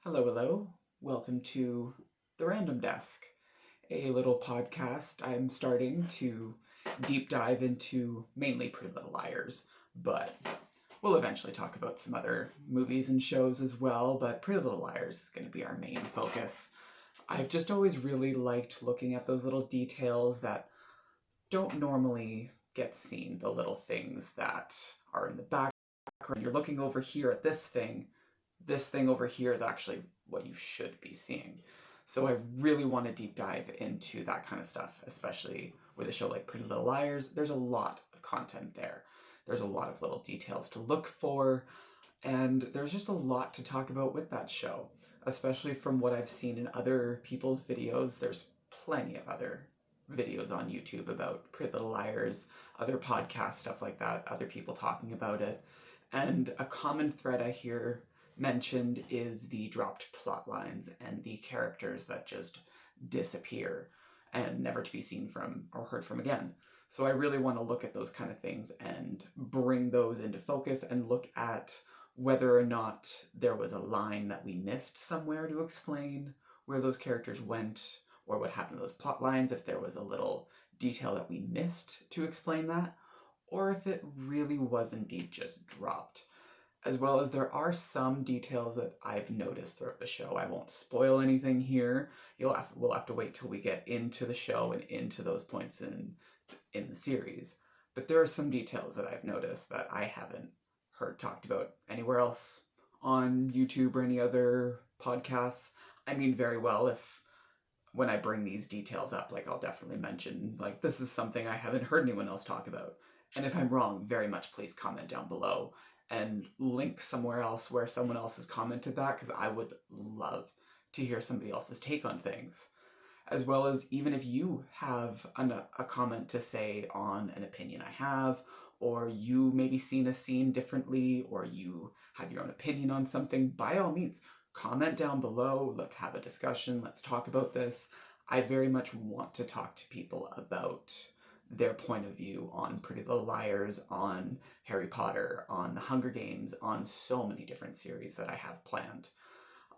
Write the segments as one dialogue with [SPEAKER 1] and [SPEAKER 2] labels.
[SPEAKER 1] Hello, hello. Welcome to The Random Desk, a little podcast I'm starting to deep dive into mainly Pretty Little Liars, but we'll eventually talk about some other movies and shows as well, but Pretty Little Liars is going to be our main focus. I've just always really liked looking at those little details that don't normally get seen, the little things that are in the background. You're looking over here at this thing over here is actually what you should be seeing. So I really want to deep dive into that kind of stuff, especially with a show like Pretty Little Liars. There's a lot of content there. There's a lot of little details to look for, and there's just a lot to talk about with that show, especially from what I've seen in other people's videos. There's plenty of other videos on YouTube about Pretty Little Liars, other podcasts, stuff like that, other people talking about it. And a common thread I hear mentioned is the dropped plot lines and the characters that just disappear and never to be seen from or heard from again. So I really want to look at those kind of things and bring those into focus and look at whether or not there was a line that we missed somewhere to explain where those characters went or what happened to those plot lines, if there was a little detail that we missed to explain that, or if it really was indeed just dropped. As well as there are some details that I've noticed throughout the show. I won't spoil anything here. We'll have to wait till we get into the show and into those points in the series. But there are some details that I've noticed that I haven't heard talked about anywhere else on YouTube or any other podcasts. I mean, very well, if when I bring these details up, like I'll definitely mention, like, this is something I haven't heard anyone else talk about. And if I'm wrong, very much please comment down below and link somewhere else where someone else has commented that, because I would love to hear somebody else's take on things. As well as even if you have a comment to say on an opinion I have, or you maybe seen a scene differently, or you have your own opinion on something, by all means, comment down below. Let's have a discussion. Let's talk about this. I very much want to talk to people about their point of view on Pretty Little Liars, on Harry Potter, on The Hunger Games, on so many different series that I have planned.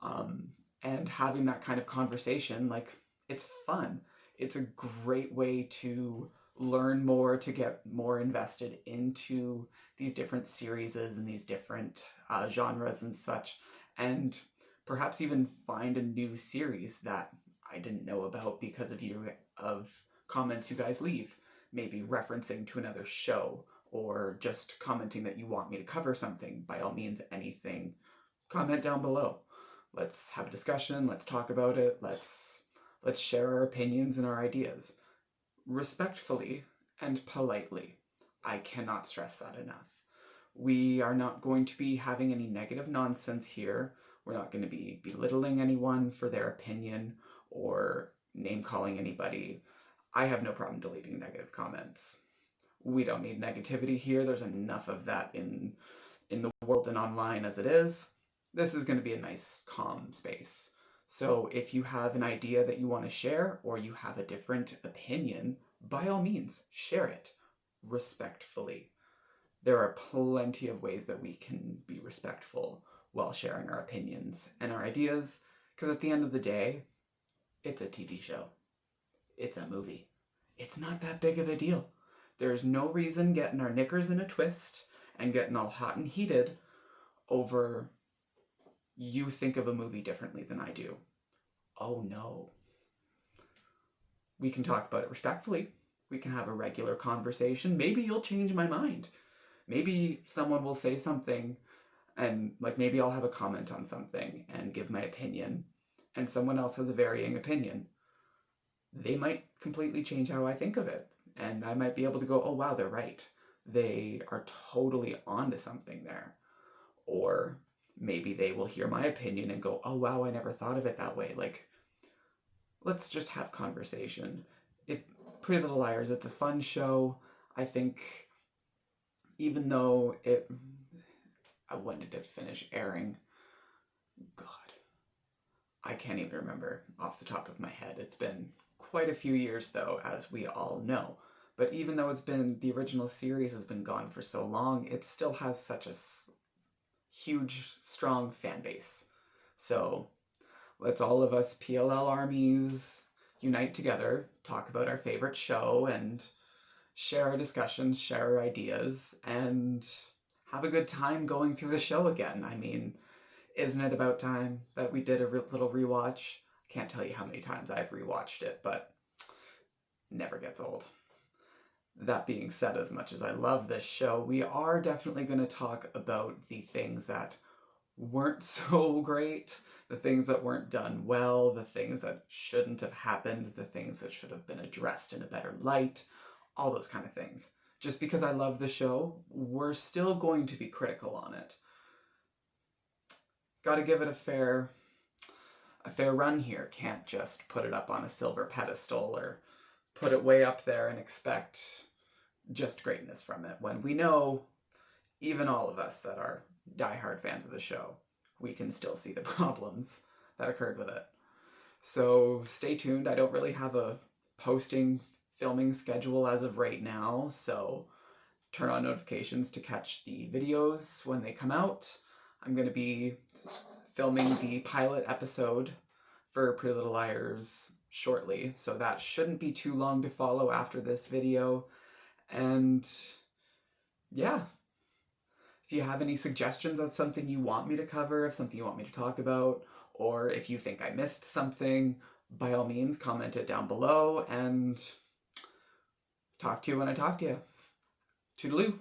[SPEAKER 1] And having that kind of conversation, like, it's fun. It's a great way to learn more, to get more invested into these different series and these different genres and such, and perhaps even find a new series that I didn't know about because of comments you guys leave, maybe referencing to another show or just commenting that you want me to cover something. By all means, anything, comment down below. Let's have a discussion. Let's talk about it. Let's share our opinions and our ideas respectfully and politely. I cannot stress that enough. We are not going to be having any negative nonsense here. We're not going to be belittling anyone for their opinion or name calling anybody. I have no problem deleting negative comments. We don't need negativity here. There's enough of that in the world and online as it is. This is going to be a nice, calm space. So if you have an idea that you want to share, or you have a different opinion, by all means, share it respectfully. There are plenty of ways that we can be respectful while sharing our opinions and our ideas, because at the end of the day, it's a TV show. It's a movie. It's not that big of a deal. There's no reason getting our knickers in a twist and getting all hot and heated over you think of a movie differently than I do. Oh no. We can talk about it respectfully. We can have a regular conversation. Maybe you'll change my mind. Maybe someone will say something and, like, maybe I'll have a comment on something and give my opinion, and someone else has a varying opinion. They might completely change how I think of it, and I might be able to go, oh wow, they're right. They are totally onto something there. Or maybe they will hear my opinion and go, oh wow, I never thought of it that way. Like, let's just have conversation. Pretty Little Liars, it's a fun show. I think even though when did it finish airing? God, I can't even remember off the top of my head. It's been quite a few years though, as we all know. But even though the original series has been gone for so long, it still has such a huge, strong fan base. So Let's all of us PLL armies unite together, talk about our favorite show, and share our discussions, share our ideas, and have a good time going through the show again. I mean, isn't it about time that we did a little rewatch? Can't tell you how many times I've rewatched it, but never gets old. That being said, as much as I love this show, we are definitely going to talk about the things that weren't so great, the things that weren't done well, the things that shouldn't have happened, the things that should have been addressed in a better light, all those kind of things. Just because I love the show, we're still going to be critical on it. Got to give it a fair run here. Can't just put it up on a silver pedestal or put it way up there and expect just greatness from it, when we know, even all of us that are diehard fans of the show, we can still see the problems that occurred with it. So stay tuned. I don't really have a filming schedule as of right now, so turn on notifications to catch the videos when they come out. I'm going to be filming the pilot episode for Pretty Little Liars shortly, so that shouldn't be too long to follow after this video. And yeah, if you have any suggestions of something you want me to cover, of something you want me to talk about, or if you think I missed something, by all means, comment it down below, and talk to you when I talk to you. Toodaloo!